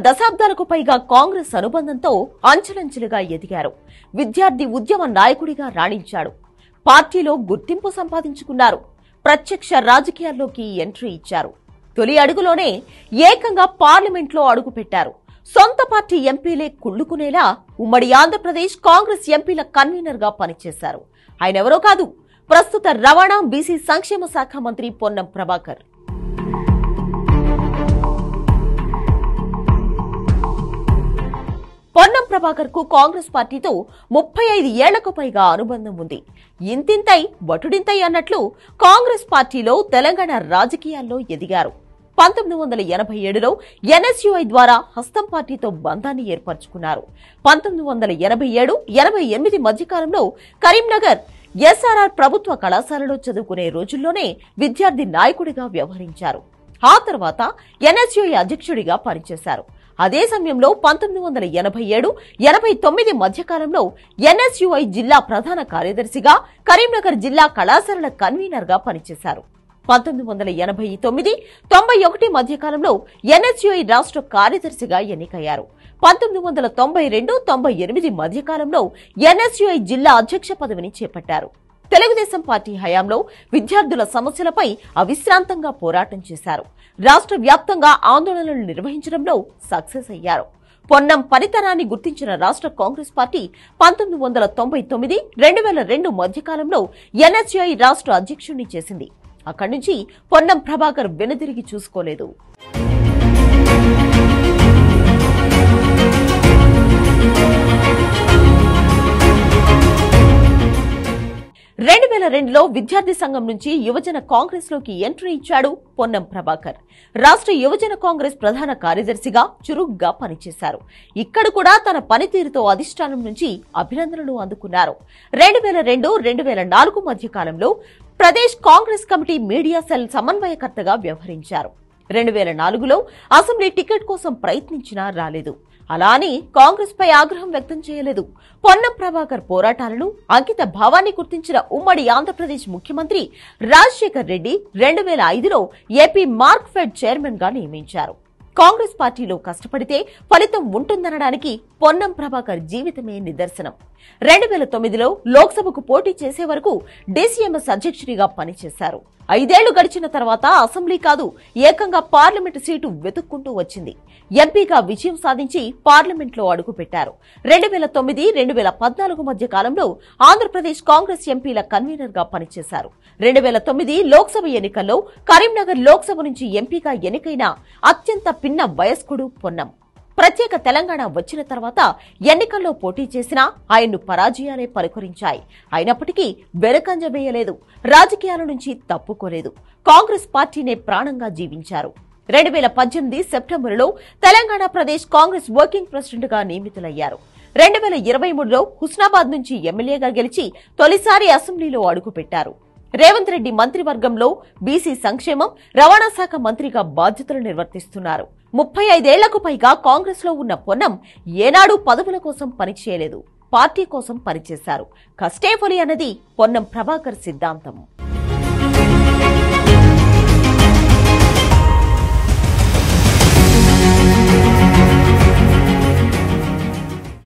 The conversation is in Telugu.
దశాబ్దాలకు పైగా కాంగ్రెస్ అనుబంధంతో అంచెలంచెలుగా ఎదిగారు. విద్యార్థి ఉద్యమ నాయకుడిగా రాణించాడు. పార్టీలో గుర్తింపు సంపాదించుకున్నారు. ప్రత్యక్ష రాజకీయాల్లోకి ఎంట్రీ ఇచ్చారు. తొలి అడుగులోనే ఏకంగా పార్లమెంట్లో అడుగుపెట్టారు. సొంత పార్టీ ఎంపీలే కుళ్లుకునేలా ఉమ్మడి ఆంధ్రప్రదేశ్ కాంగ్రెస్ ఎంపీల కన్వీనర్ గా పనిచేశారు. ఆయనెవరో కాదు, ప్రస్తుత రవాణా బీసీ సంక్షేమ శాఖ మంత్రి పొన్నం ప్రభాకర్. పొన్నం ప్రభాకర్ కు కాంగ్రెస్ పార్టీతో 35 ఏళ్లకు పైగా అనుబంధం ఉంది. ఇంతింతై వటుడింతై అన్నట్లు కాంగ్రెస్ పార్టీలో తెలంగాణ రాజకీయాల్లో ఎదిగారు. 1987లో ఎన్ఎస్యుఐ ద్వారా హస్తం పార్టీతో బంధాన్ని ఏర్పరచుకున్నారు. 1987-88 మధ్యకాలంలో కరీంనగర్ ఎస్ఆర్ఆర్ ప్రభుత్వ కళాశాలలో చదువుకునే రోజుల్లోనే విద్యార్థి నాయకుడిగా వ్యవహరించారు. ఆ తర్వాత ఎన్ఎస్యుఐ అధ్యక్షుడిగా పనిచేశారు. అదే సమయంలో 1987-89 మధ్యకాలంలో ఎన్ఎస్యుఐ జిల్లా ప్రధాన కార్యదర్శిగా, కరీంనగర్ జిల్లా కళాశాలల కన్వీనర్ గా పనిచేశారు. 1989-91 మధ్యకాలంలో ఎన్ఎస్యుఐ రాష్ట్ర కార్యదర్శిగా ఎన్నికయ్యారు. 1992-98 మధ్యకాలంలో ఎన్ఎస్యుఐ జిల్లా అధ్యక్ష పదవిని చేపట్టారు. తెలుగుదేశం పార్టీ హయాంలో విద్యార్థుల సమస్యలపై అవిశ్రాంతంగా పోరాటం చేశారు. రాష్ట్ర వ్యాప్తంగా ఆందోళనలు నిర్వహించడంలో సక్సెస్ అయ్యారు. పొన్నం పనితనాన్ని గుర్తించిన రాష్ట్ర కాంగ్రెస్ పార్టీ 1999-2002 మధ్యకాలంలో ఎన్ఎస్యుఐ రాష్ట్ర అధ్యక్షుడిని చేసింది. అక్కడి నుంచి పొన్నం ప్రభాకర్ వెనుదిరిగి చూసుకోలేదు. 2002లో విద్యార్థి సంఘం నుంచి యువజన కాంగ్రెస్ లోకి ఎంట్రీ ఇచ్చాడు పొన్నం ప్రభాకర్. రాష్ట్ర యువజన కాంగ్రెస్ ప్రధాన కార్యదర్శిగా చురుగ్గా పనిచేశారు. ఇక్కడ కూడా తన పనితీరుతో అధిష్టానం నుంచి అభినందనలు అందుకున్నారు. 2002-2004 మధ్య కాలంలో Pradesh Congress committee media cell సమన్వయకర్తగా వ్యవహరించారు. 2004లో అసెంబ్లీ టికెట్ కోసం ప్రయత్నించినా రాలేదు. అలా అని కాంగ్రెస్ పై ఆగ్రహం వ్యక్తం చేయలేదు. పొన్నం ప్రభాకర్ పోరాటాలను, అంకిత భావాన్ని గుర్తించిన ఉమ్మడి ఆంధ్రప్రదేశ్ ముఖ్యమంత్రి రాజశేఖర్ రెడ్డి 2005లో ఏపీ మార్క్ఫెడ్ చైర్మన్ గా నియమించారు. కాంగ్రెస్ పార్టీలో కష్టపడితే ఫలితం ఉంటుందనడానికి పొన్నం ప్రభాకర్ జీవితమే నిదర్శనం. 2009లో లోక్సభకు పోటీ చేసే వరకు డీసీఎంఎస్ అధ్యక్షుడిగా పనిచేశారు. 5 ఏళ్లు గడిచిన తర్వాత అసెంబ్లీ కాదు, ఏకంగా పార్లమెంటు సీటు వెతుక్కుంటూ వచ్చింది. ఎంపీగా విజయం సాధించి పార్లమెంట్లో అడుగుపెట్టారు. 2009-2014 మధ్య కాలంలో ఆంధ్రప్రదేశ్ కాంగ్రెస్ ఎంపీల కన్వీనర్ గా పనిచేశారు. 2009 లోక్సభ ఎన్నికల్లో కరీంనగర్ లోక్సభ నుంచి ఎంపీగా ఎన్నికైన అత్యంత పిన్న వయస్కుడు పొన్నం. ప్రత్యేక తెలంగాణ వచ్చిన తర్వాత ఎన్నికల్లో పోటీ చేసినా ఆయన్ను పరాజయాలే పలుకరించాయి. అయినప్పటికీ వెనుకంజ వేయలేదు. రాజకీయాల నుంచి తప్పుకోలేదు. కాంగ్రెస్ పార్టీనే ప్రాణంగా జీవించారు. 2018 సెప్టెంబరులో తెలంగాణ ప్రదేశ్ కాంగ్రెస్ వర్కింగ్ ప్రెసిడెంట్ గా నియమితులయ్యారు. 2023లో హుస్నాబాద్ నుంచి ఎమ్మెల్యేగా గెలిచి తొలిసారి అసెంబ్లీలో అడుగుపెట్టారు. రేవంత్ రెడ్డి మంత్రివర్గంలో బీసీ సంక్షేమం, రవాణా శాఖ మంత్రిగా బాధ్యతలు నిర్వర్తిస్తున్నారు. 35 ఏళ్లకు పైగా కాంగ్రెస్ లో ఉన్న పొన్నం ఏనాడు పదవుల కోసం పనిచేయలేదు. పార్టీ కోసం పనిచేశారు. కష్టే ఫలి అన్నది పొన్నం ప్రభాకర్ సిద్ధాంతం.